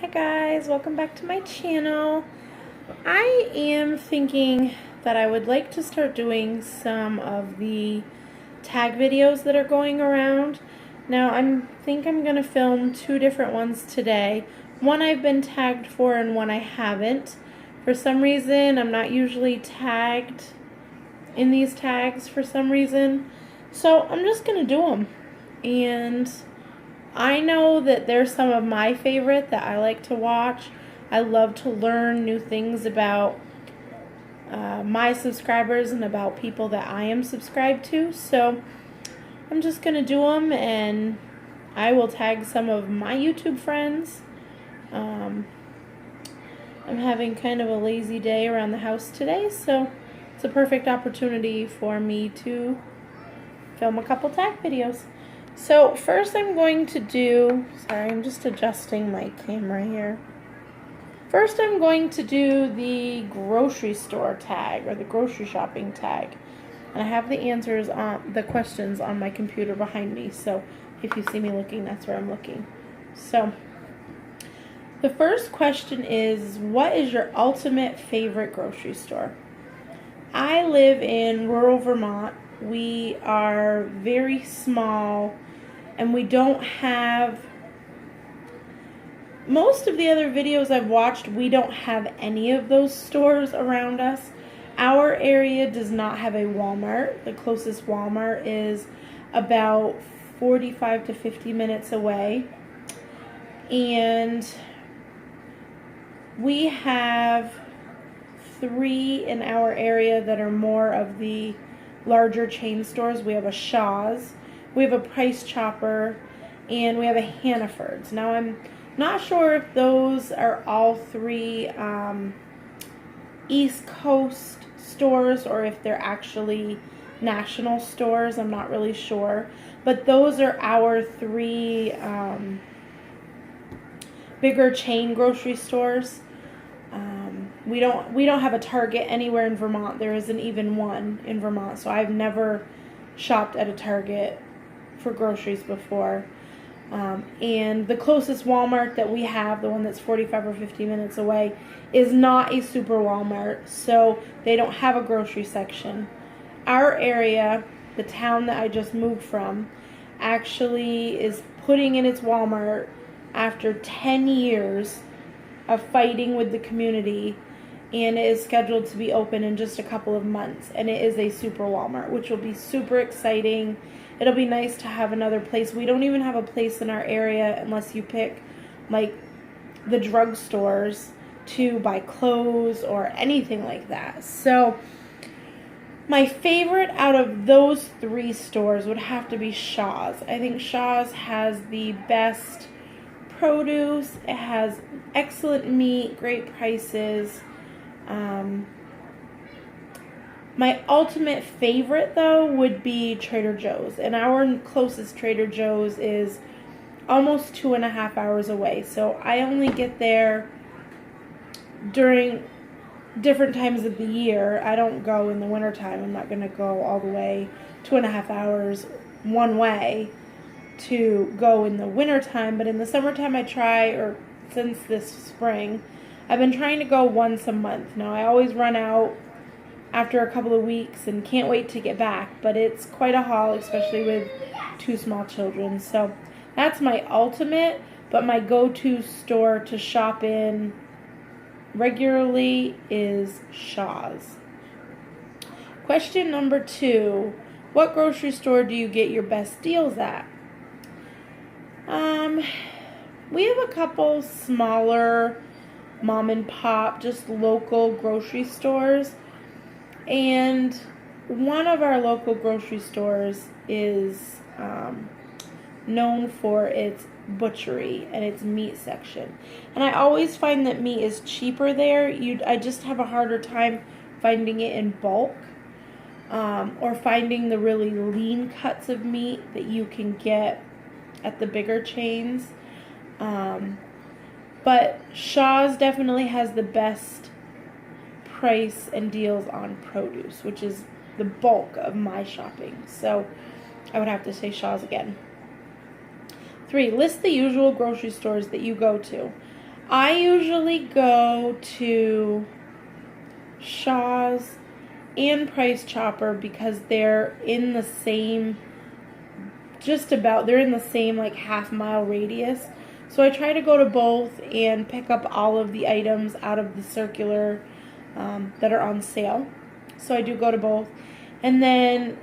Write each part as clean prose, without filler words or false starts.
Hi guys, welcome back to my channel. I am thinking that I would like to start doing some of the tag videos that are going around. Now I think I'm going to film two different ones today. One I've been tagged for and one I haven't. For some reason I'm not usually tagged in these tags for some reason. So I'm just going to do them. And I know that there's some of my favorite that I like to watch. I love to learn new things about my subscribers and about people that I am subscribed to. So I'm just going to do them, and I will tag some of my YouTube friends. I'm having kind of a lazy day around the house today, so it's a perfect opportunity for me to film a couple tag videos. So first I'm going to do, sorry, I'm just adjusting my camera here. First I'm going to do the grocery store tag, or the grocery shopping tag. And I have the answers on the questions on my computer behind me, so if you see me looking, that's where I'm looking. So the first question is, what is your ultimate favorite grocery store? I live in rural Vermont. We are very small, and we don't have, most of the other videos I've watched, we don't have any of those stores around us. Our area does not have a Walmart. The closest Walmart is about 45 to 50 minutes away. And we have 3 in our area that are more of the larger chain stores. We have a Shaw's, we have a Price Chopper, and we have a Hannaford's. Now I'm not sure if those are all 3 East Coast stores or if they're actually national stores. I'm not really sure, but those are our 3 bigger chain grocery stores. We don't have a Target anywhere in Vermont. There isn't even one in Vermont, so I've never shopped at a Target for groceries before. And the closest Walmart that we have, the one that's 45 or 50 minutes away, is not a super Walmart, so they don't have a grocery section. Our area, the town that I just moved from, actually is putting in its Walmart after 10 years of fighting with the community, and it is scheduled to be open in just a couple of months, and it is a super Walmart, which will be super exciting. It'll be nice to have another place. We don't even have a place in our area unless you pick like the drugstores to buy clothes or anything like that. So my favorite out of those 3 stores would have to be Shaw's. I think Shaw's has the best produce. It has excellent meat, great prices. My ultimate favorite, though, would be Trader Joe's. And our closest Trader Joe's is almost 2.5 hours away. So I only get there during different times of the year. I don't go in the wintertime. I'm not going to go all the way 2.5 hours one way to go in the wintertime. But in the summertime I try, or since this spring, I've been trying to go once a month. Now I always run out after a couple of weeks and can't wait to get back, but it's quite a haul, especially with 2 small children. So that's my ultimate, but my go-to store to shop in regularly is Shaw's. Question number 2, what grocery store do you get your best deals at? We have a couple smaller mom and pop, just local grocery stores. And one of our local grocery stores is known for its butchery and its meat section. And I always find that meat is cheaper there. I just have a harder time finding it in bulk, or finding the really lean cuts of meat that you can get at the bigger chains. But Shaw's definitely has the best price and deals on produce, which is the bulk of my shopping. So I would have to say Shaw's again. 3, list the usual grocery stores that you go to. I usually go to Shaw's and Price Chopper because they're in the same, they're in the same like half-mile radius. So I try to go to both and pick up all of the items out of the circular that are on sale. So I do go to both. And then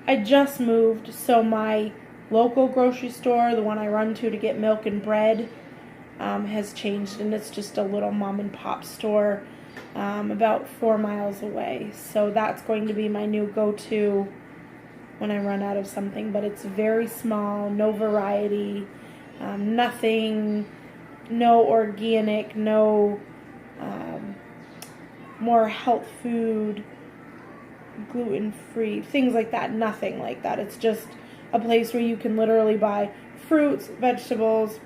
I just moved, so my local grocery store, the one I run to get milk and bread, has changed, and it's just a little mom and pop store about 4 miles away. So that's going to be my new go-to when I run out of something, but it's very small, no variety, nothing, no organic, no more health food, gluten-free, things like that, nothing like that. It's just a place where you can literally buy fruits, vegetables,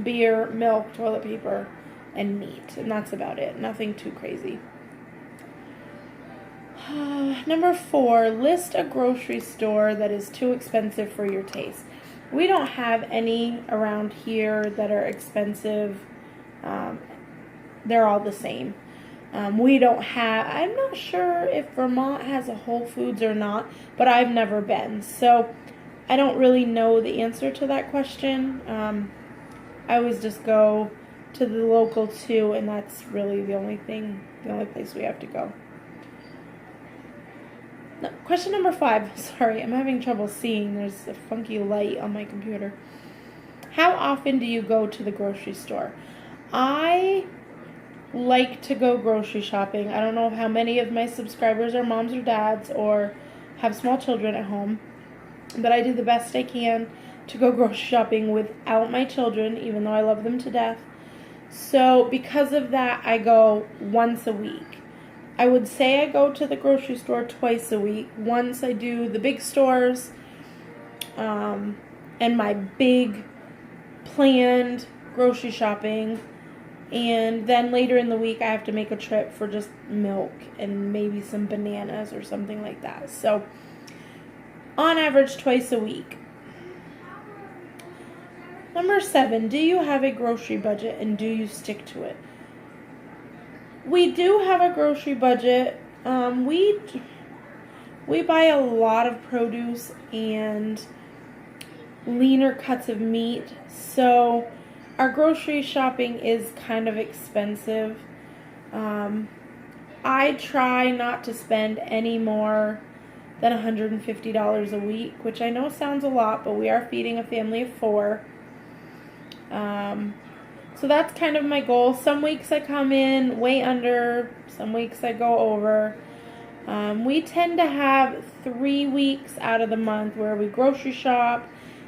beer, milk, toilet paper, and meat, and that's about it. Nothing too crazy. Number 4, list a grocery store that is too expensive for your taste. We don't have any around here that are expensive. They're all the same. We don't have, I'm not sure if Vermont has a Whole Foods or not, but I've never been. So I don't really know the answer to that question. I always just go to the local 2, and that's really the only place we have to go. No, question number 5. Sorry, I'm having trouble seeing. There's a funky light on my computer. How often do you go to the grocery store? I like to go grocery shopping. I don't know how many of my subscribers are moms or dads or have small children at home, but I do the best I can to go grocery shopping without my children, even though I love them to death. So because of that, I go once a week. I would say I go to the grocery store twice a week. Once I do the big stores and my big planned grocery shopping, and then later in the week I have to make a trip for just milk and maybe some bananas or something like that. So on average, twice a week. Number 7, do you have a grocery budget and do you stick to it? We do have a grocery budget. We buy a lot of produce and leaner cuts of meat, so our grocery shopping is kind of expensive. I try not to spend any more than $150 a week, which I know sounds a lot, but we are feeding a family of 4. So that's kind of my goal. Some weeks I come in way under, some weeks I go over. We tend to have 3 weeks out of the month where we grocery shop,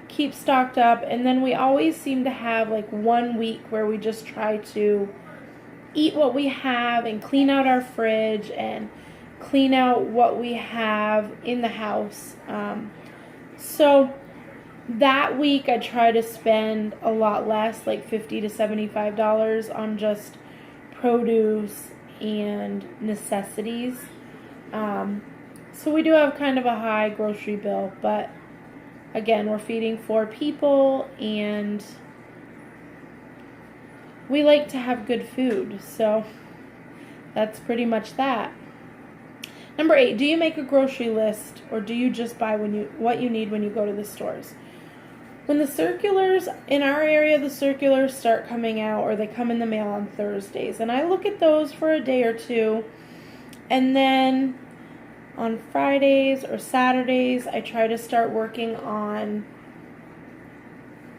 keep stocked up, and then we always seem to have like 1 week where we just try to eat what we have and clean out our fridge and clean out what we have in the house. So that week I try to spend a lot less, like $50 to $75 on just produce and necessities. So we do have kind of a high grocery bill, but again, we're feeding 4 people and we like to have good food, so that's pretty much that. Number 8, do you make a grocery list or do you just buy what you need when you go to the stores? When the circulars, in our area, the circulars start coming out, or they come in the mail on Thursdays, and I look at those for a day or two, and then on Fridays or Saturdays, I try to start working on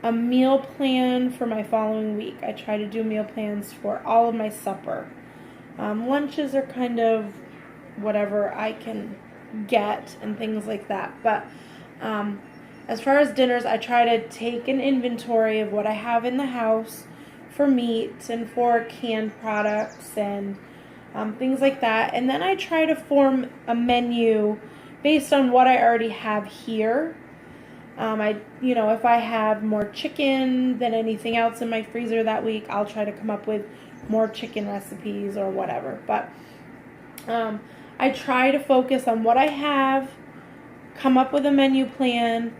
a meal plan for my following week. I try to do meal plans for all of my supper. Lunches are kind of whatever I can get and things like that, but as far as dinners, I try to take an inventory of what I have in the house for meat and for canned products and things like that. And then I try to form a menu based on what I already have here. If I have more chicken than anything else in my freezer that week, I'll try to come up with more chicken recipes or whatever. But I try to focus on what I have, come up with a menu plan,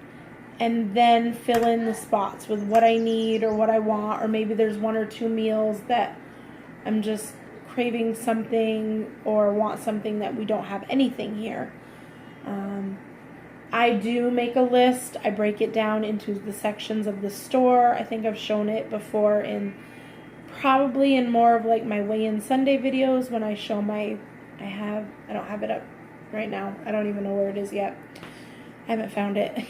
and then fill in the spots with what I need or what I want, or maybe there's 1 or 2 meals that I'm just craving something or want something that we don't have anything here. I do make a list. I break it down into the sections of the store. I think I've shown it before in probably in more of like my weigh-in Sunday videos when I show I don't have it up right now. I don't even know where it is yet. I haven't found it.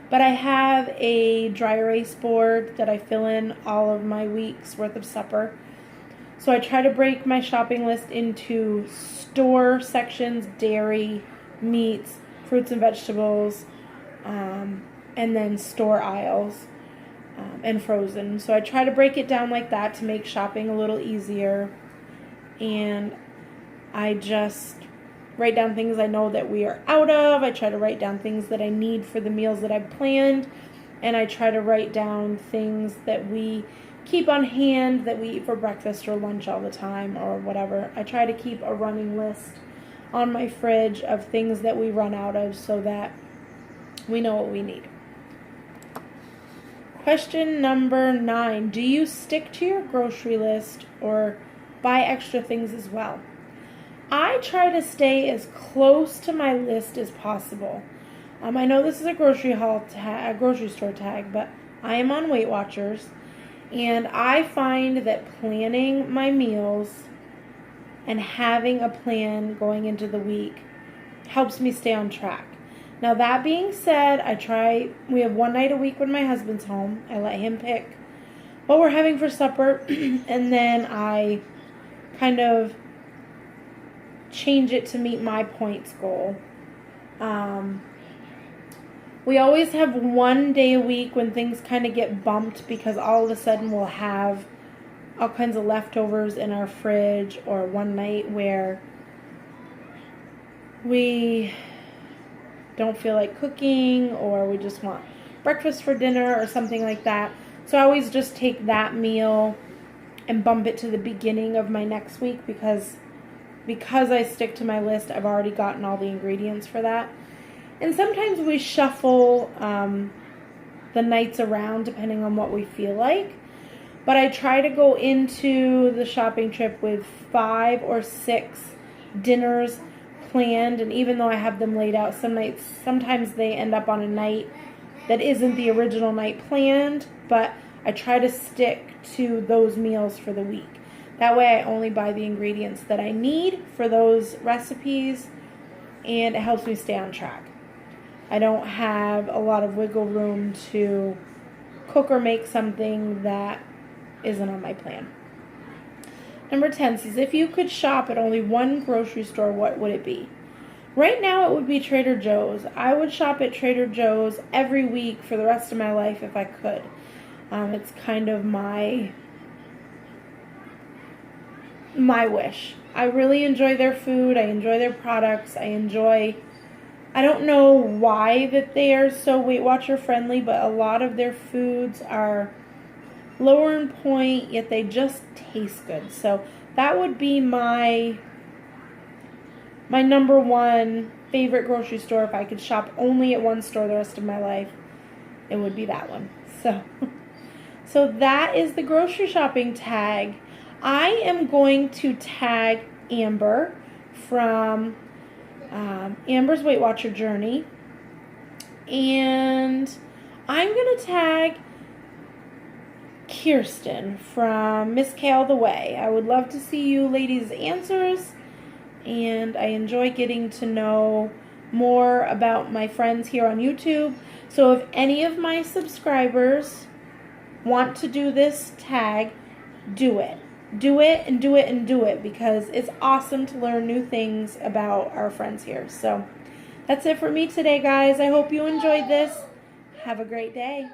But I have a dry erase board that I fill in all of my week's worth of supper. So I try to break my shopping list into store sections, dairy, meats, fruits and vegetables, and then store aisles, and frozen. So I try to break it down like that to make shopping a little easier. And I just write down things I know that we are out of. I try to write down things that I need for the meals that I've planned. And I try to write down things that we keep on hand that we eat for breakfast or lunch all the time or whatever. I try to keep a running list on my fridge of things that we run out of so that we know what we need. Question number 9. Do you stick to your grocery list or buy extra things as well? I try to stay as close to my list as possible. I know this is a grocery store tag, but I am on Weight Watchers, and I find that planning my meals and having a plan going into the week helps me stay on track. Now, that being said, we have one night a week when my husband's home. I let him pick what we're having for supper, and then I kind of change it to meet my points goal. We always have one day a week when things kind of get bumped because all of a sudden we'll have all kinds of leftovers in our fridge, or one night where we don't feel like cooking or we just want breakfast for dinner or something like that. So I always just take that meal and bump it to the beginning of my next week because I stick to my list. I've already gotten all the ingredients for that. And sometimes we shuffle the nights around depending on what we feel like. But I try to go into the shopping trip with 5 or 6 dinners planned. And even though I have them laid out, sometimes they end up on a night that isn't the original night planned. But I try to stick to those meals for the week. That way I only buy the ingredients that I need for those recipes, and it helps me stay on track. I don't have a lot of wiggle room to cook or make something that isn't on my plan. Number 10 says, if you could shop at only one grocery store, what would it be? Right now it would be Trader Joe's. I would shop at Trader Joe's every week for the rest of my life if I could. It's kind of my wish. I really enjoy their food. I enjoy their products. I don't know why that they are so Weight Watcher friendly, but a lot of their foods are lower in point, yet they just taste good. So that would be my number one favorite grocery store. If I could shop only at one store the rest of my life, it would be that one. So that is the grocery shopping tag. I am going to tag Amber from Amber's Weight Watcher Journey, and I'm going to tag Kirsten from Miss Kale the Way. I would love to see you ladies' answers, and I enjoy getting to know more about my friends here on YouTube. So if any of my subscribers want to do this tag, do it. Do it and do it and do it, because it's awesome to learn new things about our friends here. So that's it for me today, guys. I hope you enjoyed this. Have a great day.